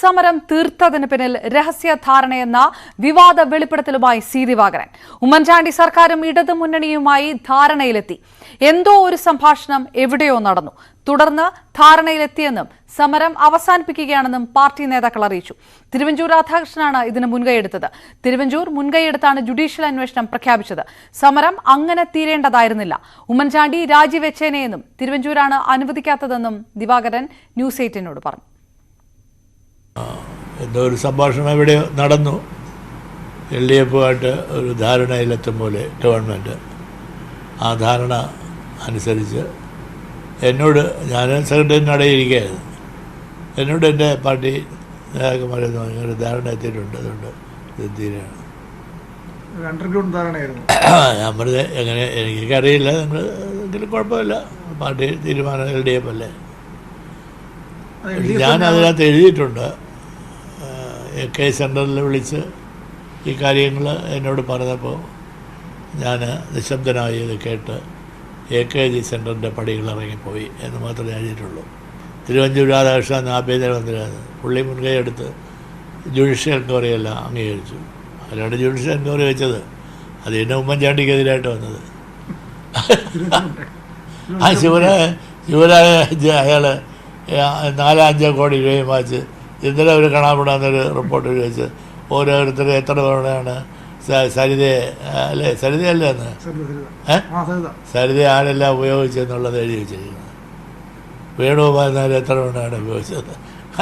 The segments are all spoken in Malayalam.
സമരം തീർത്തതിന് പിന്നിൽ രഹസ്യ ധാരണയെന്ന വിവാദ വെളിപ്പെടുത്തലുമായി സി ദിവാകരൻ. ഉമ്മൻചാണ്ടി സർക്കാരും ഇടതുമുന്നണിയുമായി ധാരണയിലെത്തി. എന്തോ ഒരു സംഭാഷണം എവിടെയോ നടന്നു. തുടർന്ന് ധാരണയിലെത്തിയെന്നും സമരം അവസാനിപ്പിക്കുകയാണെന്നും പാർട്ടി നേതാക്കൾ അറിയിച്ചു. തിരുവഞ്ചൂർ രാധാകൃഷ്ണനാണ് ഇതിന് മുൻകൈയെടുത്തത്. തിരുവഞ്ചൂർ മുൻകൈയെടുത്താണ് ജുഡീഷ്യൽ അന്വേഷണം പ്രഖ്യാപിച്ചത്. സമരം അങ്ങനെ തീരേണ്ടതായിരുന്നില്ല. ഉമ്മൻചാണ്ടി രാജിവെച്ചേനെയെന്നും തിരുവഞ്ചൂരാണ് അനുവദിക്കാത്തതെന്നും ദിവാകരൻ ന്യൂസ് 8 പറഞ്ഞു. എന്തോ ഒരു സംഭാഷണം ഇവിടെ നടന്നു. LDFുമായിട്ട് ഒരു ധാരണയിലെത്തും പോലെ ഗവൺമെൻറ് ആ ധാരണ അനുസരിച്ച് എന്നോട്, ഞാൻ സെക്രട്ടറിയുടെ ഇടയിരിക്കുകയായിരുന്നു, എന്നോട് എൻ്റെ പാർട്ടി നേതാക്കന്മാരെന്ന് പറഞ്ഞൊരു ധാരണ എത്തിയിട്ടുണ്ട്. അതുകൊണ്ട് ഇത് തീരെയാണ് ഞാൻ പറഞ്ഞത്. എങ്ങനെ എനിക്കറിയില്ല, എങ്കിലും കുഴപ്പമില്ല, പാർട്ടി തീരുമാനം LDF അല്ലേ. ഞാൻ അതിനകത്ത് എഴുതിയിട്ടുണ്ട്. AK സെൻറ്ററിൽ വിളിച്ച് ഈ കാര്യങ്ങൾ എന്നോട് പറഞ്ഞപ്പോൾ ഞാൻ നിശബ്ദനായി ഇത് കേട്ട് AKG സെൻറ്ററിൻ്റെ പടികൾ ഇറങ്ങിപ്പോയി എന്ന് മാത്രമേ എഴുതിയിട്ടുള്ളൂ. തിരുവഞ്ചൂർ രാധാകൃഷ്ണൻ ആഭ്യന്തരമന്ത്രിയാണ്. പുള്ളി മുൻകൈ എടുത്ത് ജുഡീഷ്യൽ എൻക്വയറിയെല്ലാം അംഗീകരിച്ചു. അതിലാണ് ജുഡീഷ്യൽ എൻക്വയറി വെച്ചത്. അത് തന്നെ ഉമ്മൻചാണ്ടിക്കെതിരായിട്ട് വന്നത്. ആ ശിവരാജ് അയാൾ 4-5 കോടി രൂപയും വാങ്ങിച്ച് ഇന്നലെ അവർ കാണാപ്പെടാന്നൊരു റിപ്പോർട്ട് വെച്ച് ഓരോരുത്തരും എത്ര തവണയാണ് സരിതയെ അല്ലേ, സരിതയല്ലേ എന്ന് സരിത ആരെല്ലാം ഉപയോഗിച്ചെന്നുള്ളത് എഴുതി വെച്ചിരിക്കുന്നത്. വേണുഗോപാൽ എത്ര തവണയാണ് ഉപയോഗിച്ചത്,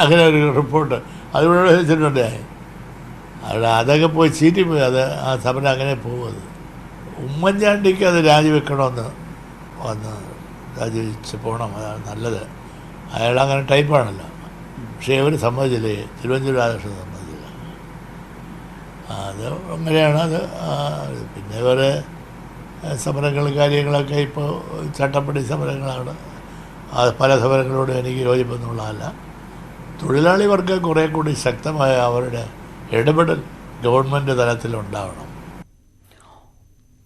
അങ്ങനെ ഒരു റിപ്പോർട്ട് അതിവിടെ വെച്ചിട്ടുണ്ട്. അവിടെ അതൊക്കെ പോയി ചീറ്റിപ്പോയി. അത് ആ സമരം അങ്ങനെ പോകുന്നത്. ഉമ്മൻചാണ്ടിക്ക് അത് രാജിവെക്കണമെന്ന് വന്ന് രാജിവെച്ച് പോകണം, അതാണ് നല്ലത്. അയാളങ്ങനെ ടൈപ്പാണല്ലോ. പക്ഷേ ഇവർ സമ്മതിച്ചില്ലേ, തിരുവഞ്ചൂർ രാധാകൃഷ്ണൻ സമ്മതിച്ചില്ല. അത് അങ്ങനെയാണ്. അത് പിന്നെ വേറെ സമരങ്ങളും കാര്യങ്ങളൊക്കെ ഇപ്പോൾ ചട്ടപ്പടി സമരങ്ങളാണ്. പല സമരങ്ങളോടും എനിക്ക് യോജിപ്പൊന്നുമുള്ളതല്ല. തൊഴിലാളി വർഗം കുറേ കൂടി ശക്തമായ അവരുടെ ഇടപെടൽ ഗവൺമെൻറ് തലത്തിലുണ്ടാവണം.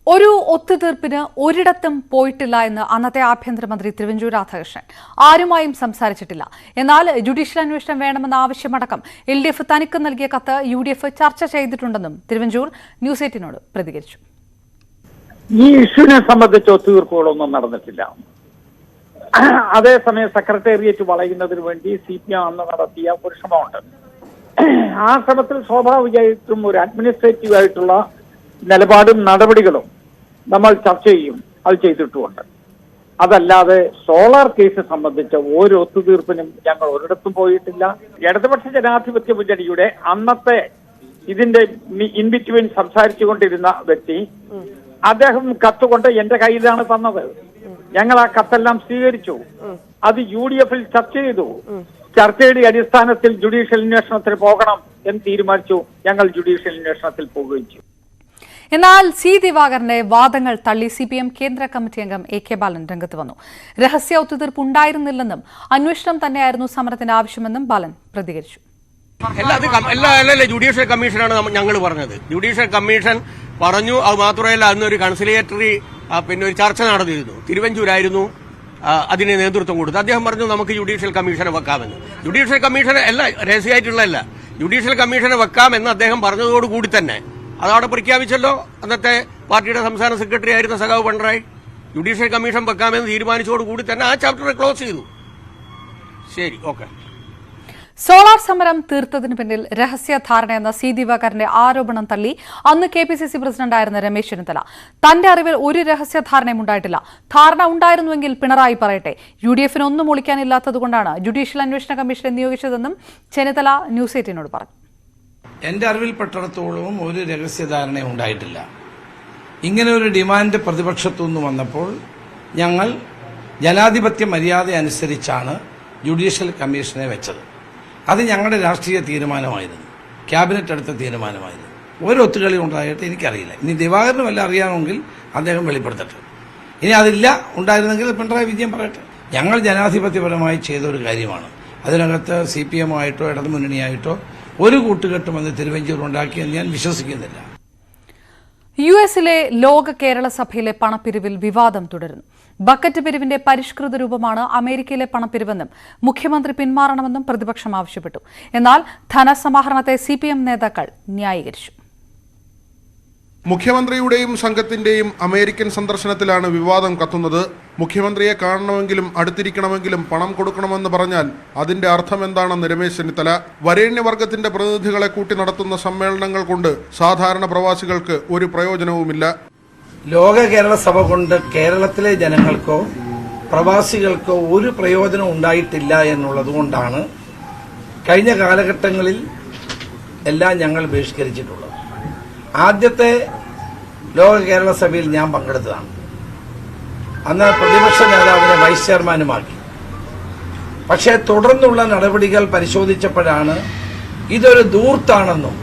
ഒരു ഒത്തുതീർപ്പിന് ഒരിടത്തും പോയിട്ടില്ല എന്ന് അന്നത്തെ ആഭ്യന്തരമന്ത്രി തിരുവഞ്ചൂർ രാധാകൃഷ്ണൻ. ആരുമായും സംസാരിച്ചിട്ടില്ല. എന്നാൽ ജുഡീഷ്യൽ അന്വേഷണം വേണമെന്ന ആവശ്യമടക്കം LDF തനിക്ക് നൽകിയ കത്ത് UDF ചർച്ച ചെയ്തിട്ടുണ്ടെന്നും തിരുവഞ്ചൂർ ന്യൂസ് 8 പ്രതികരിച്ചു. ഈ ഇഷ്യൂവിനെ സംബന്ധിച്ച് ഒത്തുതീർപ്പുകളൊന്നും നടന്നിട്ടില്ല. അതേസമയം സെക്രട്ടേറിയറ്റ് വളയുന്നതിന് വേണ്ടി CPM അന്ന് നടത്തിയ ഒരു ശ്രമമുണ്ട്. ആ ശ്രമത്തിൽ സ്വാഭാവികമായിട്ടും ഒരു അഡ്മിനിസ്ട്രേറ്റീവ് ആയിട്ടുള്ള നിലപാടും നടപടികളും നമ്മൾ ചർച്ച ചെയ്യും. അത് ചെയ്തിട്ടുമുണ്ട്. അതല്ലാതെ സോളാർ കേസ് സംബന്ധിച്ച ഒരു ഒത്തുതീർപ്പിനും ഞങ്ങൾ ഒരിടത്തും പോയിട്ടില്ല. ഇടതുപക്ഷ ജനാധിപത്യ മുന്നണിയുടെ അന്നത്തെ ഇതിന്റെ ഇൻ ബിറ്റ്വീൻ സംസാരിച്ചു കൊണ്ടിരുന്ന വ്യക്തി, അദ്ദേഹം കത്തുകൊണ്ട് എന്റെ കയ്യിലാണ് തന്നത്. ഞങ്ങൾ ആ കത്തെല്ലാം സ്വീകരിച്ചു. അത് UDFൽ ചർച്ച ചെയ്തു. ചർച്ചയുടെ അടിസ്ഥാനത്തിൽ ജുഡീഷ്യൽ അന്വേഷണത്തിന് പോകണം എന്ന് തീരുമാനിച്ചു. ഞങ്ങൾ ജുഡീഷ്യൽ അന്വേഷണത്തിൽ പോവുകയും ചെയ്തു. എന്നാൽ സി ദിവാകരന്റെ വാദങ്ങൾ തള്ളി CPM കേന്ദ്ര കമ്മിറ്റി അംഗം AK ബാലൻ രംഗത്ത് വന്നു. രഹസ്യ ഒത്തുതീർപ്പ് ഉണ്ടായിരുന്നില്ലെന്നും അന്വേഷണം തന്നെയായിരുന്നു സമരത്തിന്റെ ആവശ്യമെന്നും ബാലൻ പ്രതികരിച്ചു. ജുഡീഷ്യൽ കമ്മീഷനാണ് ഞങ്ങൾ പറഞ്ഞത്. ജുഡീഷ്യൽ കമ്മീഷൻ പറഞ്ഞു. അത് മാത്രമല്ല, അന്നൊരു കൺസിലിയേറ്ററി പിന്നെ ഒരു ചർച്ച നടന്നിരുന്നു. തിരുവഞ്ചൂരായിരുന്നു അതിന് നേതൃത്വം കൊടുത്തു. അദ്ദേഹം പറഞ്ഞു നമുക്ക് ജുഡീഷ്യൽ കമ്മീഷനെ വെക്കാമെന്ന്. ജുഡീഷ്യൽ കമ്മീഷനെ രഹസ്യമായിട്ടുള്ളതല്ല, ജുഡീഷ്യൽ കമ്മീഷനെ വെക്കാമെന്ന് അദ്ദേഹം പറഞ്ഞതോടുകൂടി തന്നെ അതവിടെ പ്രഖ്യാപിച്ചല്ലോ. അന്നത്തെ പാർട്ടിയുടെ സംസ്ഥാന സെക്രട്ടറി ആയിരുന്ന സഖാവ് പിണറായി ജുഡീഷ്യൽ കമ്മീഷൻ വെക്കാമെന്ന് തീരുമാനിച്ചതോടുകൂടി തന്നെ ആ ചാപ്റ്റർ ക്ലോസ് ചെയ്തു. ശരി, ഓക്കെ. സോളാർ സമരം തീർത്തതിന് പിന്നിൽ രഹസ്യ ധാരണയെന്ന സി ദിവാകരന്റെ ആരോപണം തള്ളി അന്ന് KPCC പ്രസിഡന്റായിരുന്ന രമേശ് ചെന്നിത്തല. തന്റെ അറിവിൽ ഒരു രഹസ്യ ധാരണയും ഉണ്ടായിട്ടില്ല. ധാരണ ഉണ്ടായിരുന്നുവെങ്കിൽ പിണറായി പറയട്ടെ. UDFന് ഒന്നും ഒളിക്കാനില്ലാത്തതുകൊണ്ടാണ് ജുഡീഷ്യൽ അന്വേഷണ കമ്മീഷനെ നിയോഗിച്ചതെന്നും ചെന്നിത്തല ന്യൂസ് 8 പറഞ്ഞു. എന്റെ അറിവിൽപ്പെട്ടിടത്തോളവും ഒരു രഹസ്യധാരണയും ഉണ്ടായിട്ടില്ല. ഇങ്ങനെ ഒരു ഡിമാൻഡ് പ്രതിപക്ഷത്തുനിന്ന് വന്നപ്പോൾ ഞങ്ങൾ ജനാധിപത്യ മര്യാദ അനുസരിച്ചാണ് ജുഡീഷ്യൽ കമ്മീഷനെ വെച്ചത്. അത് ഞങ്ങളുടെ രാഷ്ട്രീയ തീരുമാനമായിരുന്നു, ക്യാബിനറ്റ് എടുത്ത തീരുമാനമായിരുന്നു. ഒരു ഒത്തുകളി ഉണ്ടായിട്ട് എനിക്കറിയില്ല. ഇനി ദിവാകരന് വല്ല അറിയാമെങ്കിൽ അദ്ദേഹം വെളിപ്പെടുത്തട്ടെ. ഇനി അതില്ല ഉണ്ടായിരുന്നെങ്കിൽ പിണറായി വിജയൻ പറയട്ടെ. ഞങ്ങൾ ജനാധിപത്യപരമായി ചെയ്തൊരു കാര്യമാണ്. അതിനകത്ത് CPM ആയിട്ടോ ഇടതുമുന്നണിയായിട്ടോ ഒരു കൂട്ടുകെട്ടുമെന്ന് തിരുവഞ്ചൂർ ഉണ്ടാക്കിയെന്ന് ഞാൻ വിശ്വസിക്കുന്നില്ല. യുഎസിലെ ലോക കേരള സഭയിലെ പണപ്പിരിവിൽ വിവാദം തുടരുന്നു. ബക്കറ്റ് പിരിവിന്റെ പരിഷ്കൃത രൂപമാണ് അമേരിക്കയിലെ പണപ്പിരിവെന്നും മുഖ്യമന്ത്രി പിന്മാറണമെന്നും പ്രതിപക്ഷം ആവശ്യപ്പെട്ടു. എന്നാൽ ധനസമാഹരണത്തെ സിപിഎം നേതാക്കൾ ന്യായീകരിച്ചു. മുഖ്യമന്ത്രിയുടെയും സംഘത്തിന്റെയും അമേരിക്കൻ സന്ദർശനത്തിലാണ് വിവാദം കത്തുന്നത്. മുഖ്യമന്ത്രിയെ കാണണമെങ്കിലും അടുത്തിരിക്കണമെങ്കിലും പണം കൊടുക്കണമെന്ന് പറഞ്ഞാൽ അതിന്റെ അർത്ഥം എന്താണെന്ന് രമേശ് ചെന്നിത്തല. വരേണ്യവർഗത്തിന്റെ പ്രതിനിധികളെ കൂട്ടി നടത്തുന്ന സമ്മേളനങ്ങൾ കൊണ്ട് സാധാരണ പ്രവാസികൾക്ക് ഒരു പ്രയോജനവുമില്ല. ലോക കേരള സഭ കൊണ്ട് കേരളത്തിലെ ജനങ്ങൾക്കോ പ്രവാസികൾക്കോ ഒരു പ്രയോജനം ഉണ്ടായിട്ടില്ല എന്നുള്ളതുകൊണ്ടാണ് കഴിഞ്ഞ കാലഘട്ടങ്ങളിൽ എല്ലാം ഞങ്ങൾ ബഹിഷ്കരിച്ചിട്ടുള്ളത്. ആദ്യത്തെ ലോക കേരള സഭയിൽ ഞാൻ പങ്കെടുത്തതാണ്. അന്ന് പ്രതിപക്ഷ നേതാവിനെ വൈസ് ചെയർമാനുമാക്കി. പക്ഷേ തുടർന്നുള്ള നടപടികൾ പരിശോധിച്ചപ്പോഴാണ് ഇതൊരു ധൂർത്താണെന്നും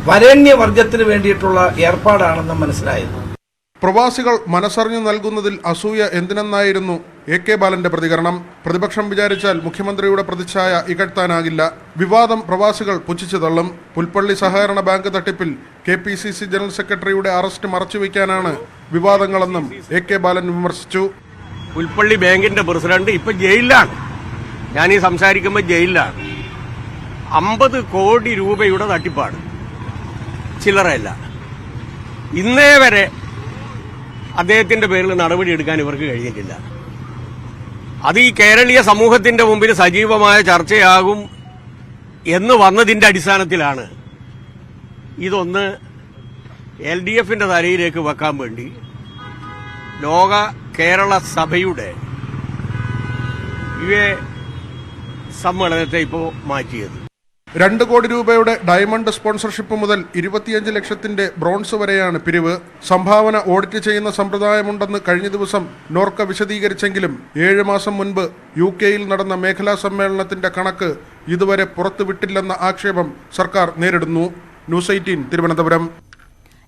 വരേണ്യവർഗത്തിന് വേണ്ടിയിട്ടുള്ള ഏർപ്പാടാണെന്നും മനസ്സിലായത്. പ്രവാസികൾ മനസ്സറിഞ്ഞു നൽകുന്നതിൽ അസൂയ എന്തിനെന്നായിരുന്നു AK ബാലന്റെ പ്രതികരണം. പ്രതിപക്ഷം വിചാരിച്ചാൽ മുഖ്യമന്ത്രിയുടെ പ്രതിച്ഛായ ഇകഴ്ത്താനാകില്ല. വിവാദം പ്രവാസികൾ പുച്ഛിച്ചു തള്ളും. പുൽപ്പള്ളി സഹകരണ ബാങ്ക് തട്ടിപ്പിൽ KPCC ജനറൽ സെക്രട്ടറിയുടെ അറസ്റ്റ് മറച്ചുവെക്കാനാണ് വിവാദങ്ങളെന്നും AK ബാലൻ വിമർശിച്ചു. പുൽപ്പള്ളി ബാങ്കിന്റെ പ്രസിഡന്റ് ഇപ്പൊ ജയിലിലാണ്. ഞാനീ സംസാരിക്കുമ്പോൾ ജയിലിലാണ്. 50 കോടി രൂപയുടെ തട്ടിപ്പാണ്, ചില്ലറയല്ല. ഇന്നേ വരെ അദ്ദേഹത്തിന്റെ പേരിൽ നടപടിയെടുക്കാൻ ഇവർക്ക് കഴിഞ്ഞിട്ടില്ല. അത് ഈ കേരളീയ സമൂഹത്തിന്റെ മുമ്പിൽ സജീവമായ ചർച്ചയാകും എന്ന് വന്നതിന്റെ അടിസ്ഥാനത്തിലാണ് ഇതൊന്ന് LDFന്റെ തലയിലേക്ക് വെക്കാൻ വേണ്ടി ലോക കേരള സഭയുടെ UA സമ്മേളനത്തെ ഇപ്പോൾ മാറ്റിയത്. 2 കോടി രൂപയുടെ ഡയമണ്ട് സ്പോൺസർഷിപ്പ് മുതൽ 25 ലക്ഷത്തിന്റെ ബ്രോൺസ് വരെയാണ് പിരിവ്. സംഭാവന ഓഡിറ്റ് ചെയ്യുന്ന സമ്പ്രദായമുണ്ടെന്ന് കഴിഞ്ഞ ദിവസം നോർക്ക വിശദീകരിച്ചെങ്കിലും 7 മാസം മുൻപ് UK-യിൽ നടന്ന മേഖലാ സമ്മേളനത്തിന്റെ കണക്ക് ഇതുവരെ പുറത്തുവിട്ടില്ലെന്ന ആക്ഷേപം സർക്കാർ നേരിടുന്നു. ന്യൂസ് 18 തിരുവനന്തപുരം.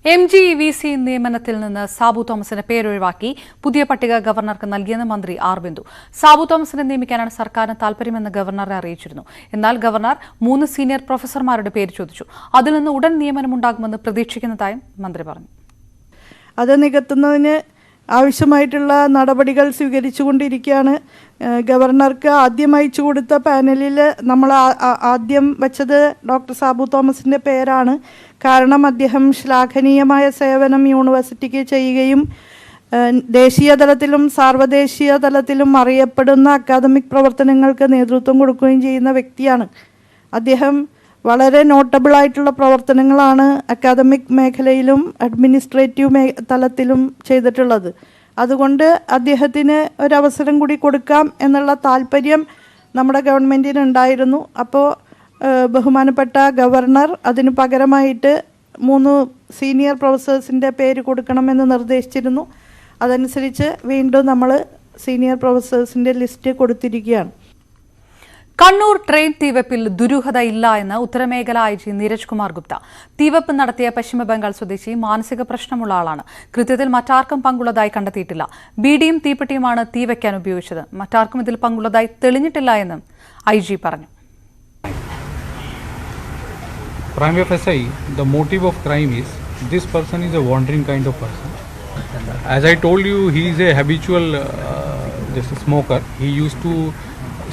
MGVC നിയമനത്തിൽ നിന്ന് സാബു തോമസിന്റെ പേരൊഴിവാക്കി പുതിയ പട്ടിക ഗവർണർക്ക് നൽകിയെന്ന് മന്ത്രി ആർ ബിന്ദു. സാബു തോമസിനെ നിയമിക്കാനാണ് സർക്കാരിന് താൽപര്യമെന്ന് ഗവർണറെ അറിയിച്ചിരുന്നു. എന്നാൽ ഗവർണർ 3 സീനിയർ പ്രൊഫസർമാരുടെ പേര് ചോദിച്ചു. അതിൽ നിന്ന് ഉടൻ നിയമനമുണ്ടാകുമെന്ന് പ്രതീക്ഷിക്കുന്നതായും മന്ത്രി പറഞ്ഞു. അത് നികത്തുന്നതിന് ആവശ്യമായിട്ടുള്ള നടപടികൾ സ്വീകരിച്ചുകൊണ്ടിരിക്കുകയാണ്. ഗവർണർക്ക് ആദ്യം അയച്ചു കൊടുത്ത പാനലിൽ നമ്മൾ ആദ്യം വെച്ചത് ഡോക്ടർ സാബു തോമസിൻ്റെ പേരാണ്. കാരണം അദ്ദേഹം ശ്ലാഘനീയമായ സേവനം യൂണിവേഴ്സിറ്റിക്ക് ചെയ്യുകയും ദേശീയ തലത്തിലും സാർവദേശീയ തലത്തിലും അറിയപ്പെടുന്ന അക്കാദമിക് പ്രവർത്തനങ്ങൾക്ക് നേതൃത്വം കൊടുക്കുകയും ചെയ്യുന്ന വ്യക്തിയാണ്. അദ്ദേഹം വളരെ നോട്ടബിളായിട്ടുള്ള പ്രവർത്തനങ്ങളാണ് അക്കാദമിക് മേഖലയിലും അഡ്മിനിസ്ട്രേറ്റീവ് തലത്തിലും ചെയ്തിട്ടുള്ളത്. അതുകൊണ്ട് അദ്ദേഹത്തിന് ഒരവസരം കൂടി കൊടുക്കാം എന്നുള്ള താല്പര്യം നമ്മുടെ ഗവൺമെൻറ്റിന് ഉണ്ടായിരുന്നു. അപ്പോൾ ബഹുമാനപ്പെട്ട ഗവർണർ അതിനു പകരമായിട്ട് 3 സീനിയർ പ്രൊഫസേഴ്സിൻ്റെ പേര് കൊടുക്കണമെന്ന് നിർദ്ദേശിച്ചിരുന്നു. അതനുസരിച്ച് വീണ്ടും നമ്മൾ സീനിയർ പ്രൊഫസേഴ്സിൻ്റെ ലിസ്റ്റ് കൊടുത്തിരിക്കുകയാണ്. കണ്ണൂർ ട്രെയിൻ തീവെപ്പിൽ ദുരൂഹത ഇല്ല എന്ന് ഉത്തരമേഖല IG നീരജ് കുമാർ ഗുപ്ത. തീവെപ്പ് നടത്തിയ പശ്ചിമബംഗാൾ സ്വദേശി മാനസിക പ്രശ്നമുള്ള ആളാണ്. കൃത്യത്തിൽ മറ്റാർക്കും പങ്കുള്ളതായി കണ്ടെത്തിയിട്ടില്ല. ബീഡിയും തീപ്പെട്ടിയുമാണ് തീവെക്കാൻ ഉപയോഗിച്ചത്. മറ്റാർക്കും ഇതിൽ പങ്കുള്ളതായി തെളിഞ്ഞിട്ടില്ല എന്നും IG പറഞ്ഞു. Prima facie, the motive of crime is this person is a wandering kind of person. As I told you, he is a habitual smoker. He used to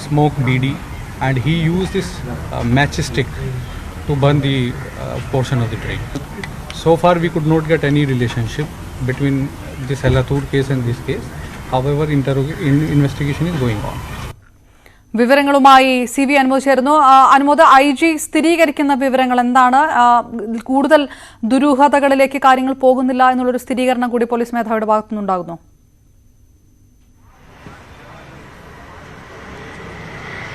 smoke BD and he used this matchstick to burn the portion of the train. So far we could not get any relationship between this Elathur case and this case. However, investigation is going on. വിവരങ്ങളുമായി CV അനുമോദ് ചേർന്നു. അനുമോദ്, IG സ്ഥിരീകരിക്കുന്ന വിവരങ്ങൾ എന്താണ്? കൂടുതൽ ദുരൂഹതകളിലേക്ക് കാര്യങ്ങൾ പോകുന്നില്ല എന്നുള്ളൊരു സ്ഥിരീകരണം കൂടി പോലീസ് മേധാവിയുടെ ഭാഗത്തുനിന്നുണ്ടാകുന്നു.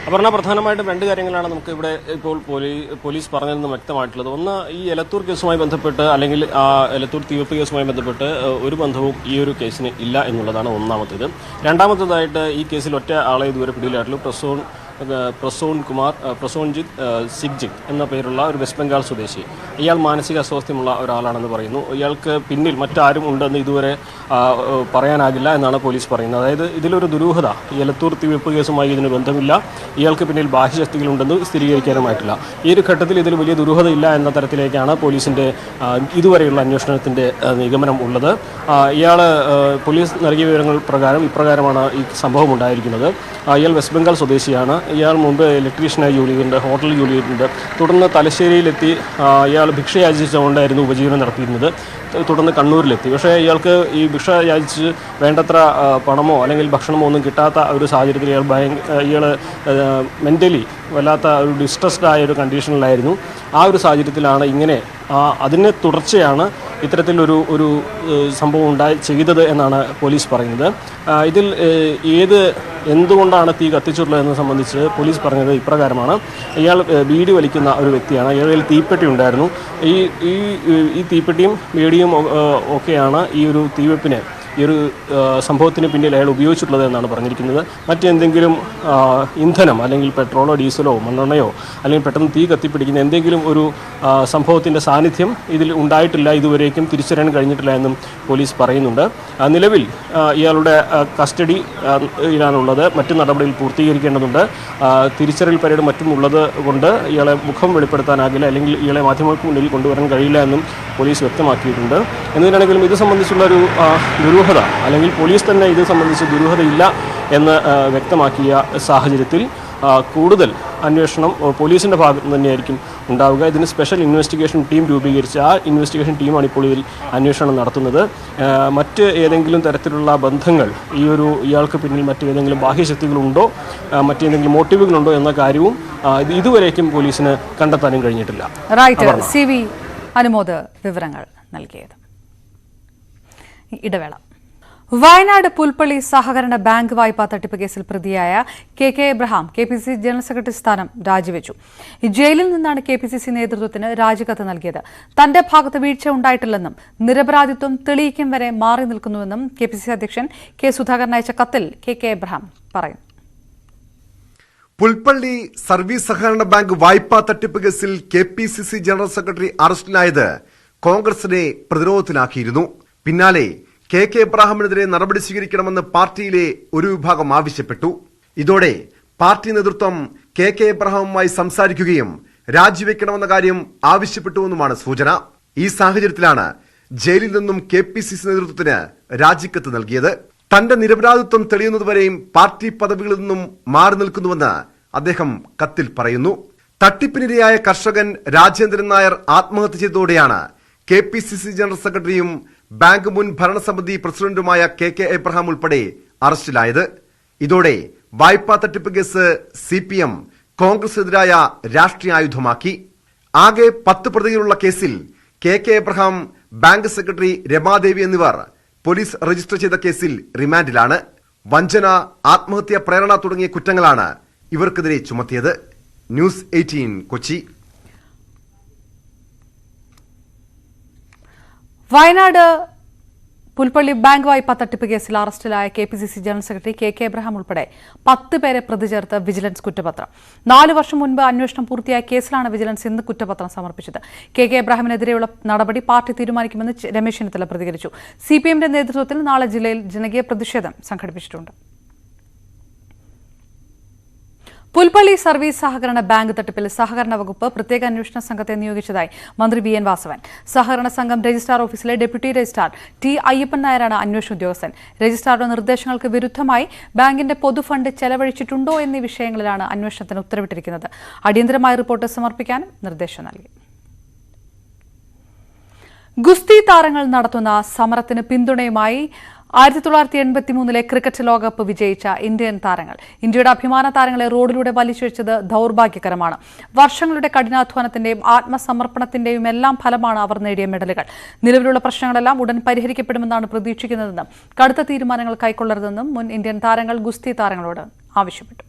അപർണ, പ്രധാനമായിട്ടും 2 കാര്യങ്ങളാണ് നമുക്ക് ഇവിടെ ഇപ്പോൾ പോലീസ് പറഞ്ഞതിൽ നിന്ന് വ്യക്തമായിട്ടുള്ളത്. ഒന്ന്, ഈ എലത്തൂർ കേസുമായി ബന്ധപ്പെട്ട് അല്ലെങ്കിൽ എലത്തൂർ തീവെപ്പ് കേസുമായി ബന്ധപ്പെട്ട് ഒരു ബന്ധവും ഈ ഒരു കേസിന് ഇല്ല എന്നുള്ളതാണ് ഒന്നാമത്തേത്. രണ്ടാമത്തേതായിട്ട് ഈ കേസിൽ ഒറ്റ ആളെ ഇതുവരെ പിടിയിലായിട്ടുള്ളൂ. പ്രസൂൺ പ്രസോൺജിത്ത് സിഗ്ജിത്ത് എന്ന പേരുള്ള ഒരു വെസ്റ്റ് ബംഗാൾ സ്വദേശി. ഇയാൾ മാനസിക അസ്വാസ്ഥ്യമുള്ള ഒരാളാണെന്ന് പറയുന്നു. ഇയാൾക്ക് പിന്നിൽ മറ്റാരും ഉണ്ടെന്ന് ഇതുവരെ പറയാനാകില്ല എന്നാണ് പോലീസ് പറയുന്നത്. അതായത് ഇതിലൊരു ദുരൂഹത, ഈ എലത്തൂർ തീവെപ്പ് കേസുമായി ഇതിന് ബന്ധമില്ല, ഇയാൾക്ക് പിന്നിൽ ബാഹ്യശക്തികളുണ്ടെന്ന് സ്ഥിരീകരിക്കാനുമായിട്ടില്ല. ഈ ഒരു ഘട്ടത്തിൽ ഇതിൽ വലിയ ദുരൂഹതയില്ല എന്ന തരത്തിലേക്കാണ് പോലീസിൻ്റെ ഇതുവരെയുള്ള അന്വേഷണത്തിൻ്റെ നിഗമനം ഉള്ളത്. ഇയാൾ പോലീസ് നൽകിയ വിവരങ്ങൾ പ്രകാരം ഇപ്രകാരമാണ് ഈ സംഭവം ഉണ്ടായിരിക്കുന്നത്. ഇയാൾ വെസ്റ്റ് ബംഗാൾ സ്വദേശിയാണ്. ഇയാൾ മുമ്പ് ഇലക്ട്രീഷ്യനായി ജോലി ചെയ്തിട്ടുണ്ട്, ഹോട്ടലിൽ ജോലി ചെയ്തിട്ടുണ്ട്. തുടർന്ന് തലശ്ശേരിയിലെത്തി ഇയാൾ ഭിക്ഷ യാചിച്ചുകൊണ്ടായിരുന്നു ഉപജീവനം നടത്തിയിരുന്നത്. തുടർന്ന് കണ്ണൂരിലെത്തി. പക്ഷേ ഇയാൾക്ക് ഈ ഭിക്ഷ യാചിച്ച് വേണ്ടത്ര പണമോ അല്ലെങ്കിൽ ഭക്ഷണമോ ഒന്നും കിട്ടാത്ത ഒരു സാഹചര്യത്തിൽ ഇയാൾ മെൻ്റലി വല്ലാത്ത ഒരു ഡിസ്ട്രസ്ഡ് ആയ ഒരു കണ്ടീഷനിലായിരുന്നു. ആ ഒരു സാഹചര്യത്തിലാണ് ഇങ്ങനെ അതിനെ തുടർച്ചയാണ് ഇത്തരത്തിലൊരു സംഭവം ചെയ്തത് എന്നാണ് പോലീസ് പറയുന്നത്. ഇതിൽ എന്തുകൊണ്ടാണ് തീ കത്തിച്ചിട്ടുള്ളതെന്ന് സംബന്ധിച്ച് പോലീസ് പറഞ്ഞത് ഇപ്രകാരമാണ്. ഇയാൾ ബീഡി വലിക്കുന്ന ഒരു വ്യക്തിയാണ്. ഇയാളിൽ തീപ്പെട്ടി ഉണ്ടായിരുന്നു. ഈ തീപ്പെട്ടിയും ബീഡിയും ഒക്കെയാണ് ഈ ഒരു തീവെപ്പിന്, ഈ ഒരു സംഭവത്തിന് പിന്നിൽ അയാൾ ഉപയോഗിച്ചിട്ടുള്ളത് എന്നാണ് പറഞ്ഞിരിക്കുന്നത്. മറ്റെന്തെങ്കിലും ഇന്ധനം അല്ലെങ്കിൽ പെട്രോളോ ഡീസലോ മണ്ണെണ്ണയോ അല്ലെങ്കിൽ പെട്ടെന്ന് തീ കത്തിപ്പിടിക്കുന്ന എന്തെങ്കിലും ഒരു സംഭവത്തിൻ്റെ സാന്നിധ്യം ഇതിൽ ഉണ്ടായിട്ടില്ല, ഇതുവരേക്കും തിരിച്ചറിയാൻ കഴിഞ്ഞിട്ടില്ല എന്നും പോലീസ് പറയുന്നുണ്ട്. നിലവിൽ ഇയാളുടെ കസ്റ്റഡിയിലാണുള്ളത്. മറ്റു നടപടികൾ പൂർത്തീകരിക്കേണ്ടതുണ്ട്. തിരിച്ചറിയൽ പരേഡ് മറ്റും ഉള്ളത് കൊണ്ട് ഇയാളെ മുഖം വെളിപ്പെടുത്താനാകില്ല, അല്ലെങ്കിൽ ഇയാളെ മാധ്യമങ്ങൾക്ക് മുന്നിൽ കൊണ്ടുവരാൻ കഴിയില്ല എന്നും പോലീസ് വ്യക്തമാക്കിയിട്ടുണ്ട്. എന്തിനാണെങ്കിലും ഇത് സംബന്ധിച്ചുള്ളൊരു ദുരൂഹത, അല്ലെങ്കിൽ പോലീസ് തന്നെ ഇത് സംബന്ധിച്ച് ദുരൂഹതയില്ല എന്ന് വ്യക്തമാക്കിയ സാഹചര്യത്തിൽ കൂടുതൽ അന്വേഷണം പോലീസിൻ്റെ ഭാഗത്ത് തന്നെയായിരിക്കും ഉണ്ടാവുക. ഇതിന് സ്പെഷ്യൽ ഇൻവെസ്റ്റിഗേഷൻ ടീം രൂപീകരിച്ച് ആ ഇൻവെസ്റ്റിഗേഷൻ ടീമാണ് ഇപ്പോൾ ഇതിൽ അന്വേഷണം നടത്തുന്നത്. മറ്റ് ഏതെങ്കിലും തരത്തിലുള്ള ബന്ധങ്ങൾ ഇയാൾക്ക് പിന്നിൽ മറ്റേതെങ്കിലും ബാഹ്യശക്തികളുണ്ടോ, മറ്റേതെങ്കിലും മോട്ടീവുകളുണ്ടോ എന്ന കാര്യവും ഇതുവരേക്കും പോലീസിന് കണ്ടെത്താനും കഴിഞ്ഞിട്ടില്ല. CV അനുമോദ് വിവരങ്ങൾ നൽകിയത്. ഇടവേള. വയനാട് പുൽപ്പള്ളി സഹകരണ ബാങ്ക് വായ്പാ തട്ടിപ്പ് കേസിൽ പ്രതിയായ KK Abraham KPCC general secretary സ്ഥാനം രാജിവെച്ചു. ജയിലിൽ നിന്നാണ് KPCC നേതൃത്വത്തിന് രാജിക്കത്ത് നൽകിയത്. തന്റെ ഭാഗത്ത് വീഴ്ച ഉണ്ടായിട്ടില്ലെന്നും നിരപരാധിത്വം തെളിയിക്കും വരെ മാറി നിൽക്കുന്നുവെന്നും KPCC അധ്യക്ഷൻ K സുധാകരൻ അയച്ച കത്തിൽ KK എബ്രഹാം പറയുന്നു. പുൽപ്പള്ളി സർവീസ് സഹകരണ ബാങ്ക് വായ്പാ തട്ടിപ്പ് കേസിൽ KPCC ജനറൽ സെക്രട്ടറി അറസ്റ്റിലായത് കോൺഗ്രസിനെ പ്രതിരോധത്തിലാക്കിയിരുന്നു. പിന്നാലെ KK എബ്രഹാമിനെതിരെ നടപടി സ്വീകരിക്കണമെന്ന് പാർട്ടിയിലെ ഒരു വിഭാഗം ആവശ്യപ്പെട്ടു. ഇതോടെ പാർട്ടി നേതൃത്വം KK എബ്രഹാമുമായി സംസാരിക്കുകയും രാജിവെക്കണമെന്ന കാര്യം ആവശ്യപ്പെട്ടുവെന്നുമാണ് സൂചന. ഈ സാഹചര്യത്തിലാണ് ജയിലിൽ നിന്നും KPCC നേതൃത്വത്തിന് രാജിക്കത്ത് നൽകിയത്. തന്റെ നിരപരാധിത്വം തെളിയുന്നതുവരെയും പാർട്ടി പദവികളിൽ നിന്നും മാറി നിൽക്കുന്നുവെന്ന് അദ്ദേഹം കത്തിൽ പറയുന്നു. തട്ടിപ്പിനിരയായ കർഷകൻ രാജേന്ദ്രൻ നായർ ആത്മഹത്യ ചെയ്തതോടെയാണ് KPCC ജനറൽ സെക്രട്ടറിയും ബാങ്ക് മുൻ ഭരണസമിതി പ്രസിഡന്റുമായ KK എബ്രഹാം ഉൾപ്പെടെ അറസ്റ്റിലായത്. ഇതോടെ വായ്പാ തട്ടിപ്പ് കേസ് CPM കോൺഗ്രസിനെതിരായ രാഷ്ട്രീയ ആയുധമാക്കി. ആകെ 10 പ്രതികളുള്ള കേസിൽ KK Abraham, bank secretary Ramadevi എന്നിവർ പോലീസ് രജിസ്റ്റർ ചെയ്ത കേസിൽ റിമാൻഡിലാണ്. വഞ്ചന, ആത്മഹത്യ, പ്രേരണ തുടങ്ങിയ കുറ്റങ്ങളാണ് ഇവർക്കെതിരെ ചുമത്തിയത്. ന്യൂസ് 18 കൊച്ചി. വയനാട് പുൽപ്പള്ളി ബാങ്ക് വായ്പാ തട്ടിപ്പ് കേസിൽ അറസ്റ്റിലായ KPCC general secretary KK Abraham ഉൾപ്പെടെ 10 പേരെ പ്രതി ചേർത്ത് വിജിലൻസ് കുറ്റപത്രം. 4 വർഷം മുൻപ് അന്വേഷണം പൂർത്തിയായ കേസിലാണ് വിജിലൻസ് ഇന്ന് കുറ്റപത്രം സമർപ്പിച്ചത്. KK എബ്രഹാമിനെതിരെയുള്ള നടപടി പാർട്ടി തീരുമാനിക്കുമെന്ന് രമേശ് ചെന്നിത്തല പ്രതികരിച്ചു. CPMന്റെ നേതൃത്വത്തിൽ നാളെ ജില്ലയിൽ ജനകീയ പ്രതിഷേധം സംഘടിപ്പിച്ചിട്ടുണ്ട്. പുൽപ്പള്ളി സർവീസ് സഹകരണ ബാങ്ക് തട്ടിപ്പിൽ സഹകരണ വകുപ്പ് പ്രത്യേക അന്വേഷണ സംഘത്തെ നിയോഗിച്ചതായി മന്ത്രി VN വാസവൻ. സഹകരണ സംഘം രജിസ്ട്രാർ ഓഫീസിലെ ഡെപ്യൂട്ടി രജിസ്ട്രാർ T അയ്യപ്പൻ നായരാണ് അന്വേഷണ ഉദ്യോഗസ്ഥൻ. രജിസ്ട്രാറുടെ നിർദ്ദേശങ്ങൾക്ക് വിരുദ്ധമായി ബാങ്കിന്റെ പൊതുഫണ്ട് ചെലവഴിച്ചിട്ടുണ്ടോ എന്നീ വിഷയങ്ങളിലാണ് അന്വേഷണത്തിന് ഉത്തരവിട്ടിരിക്കുന്നത്. അടിയന്തരമായ റിപ്പോർട്ട് സമർപ്പിക്കാനും നിർദ്ദേശം നൽകി. ഗുസ്തി താരങ്ങൾ നടത്തുന്ന സമരത്തിന് പിന്തുണയുമായി 1983 ക്രിക്കറ്റ് ലോകകപ്പ് വിജയിച്ച ഇന്ത്യൻ താരങ്ങൾ. ഇന്ത്യയുടെ അഭിമാന താരങ്ങളെ റോഡിലൂടെ വലിച്ചിഴച്ചത് ദൗർഭാഗ്യകരമാണ്. വർഷങ്ങളുടെ കഠിനാധ്വാനത്തിന്റെയും ആത്മസമർപ്പണത്തിന്റെയും എല്ലാം ഫലമാണ് അവർ നേടിയ മെഡലുകൾ. നിലവിലുള്ള പ്രശ്നങ്ങളെല്ലാം ഉടൻ പരിഹരിക്കപ്പെടുമെന്നാണ് പ്രതീക്ഷിക്കുന്നതെന്നും കടുത്ത തീരുമാനങ്ങൾ കൈക്കൊള്ളരുതെന്നും മുൻ ഇന്ത്യൻ താരങ്ങൾ ഗുസ്തി താരങ്ങളോട് ആവശ്യപ്പെട്ടു.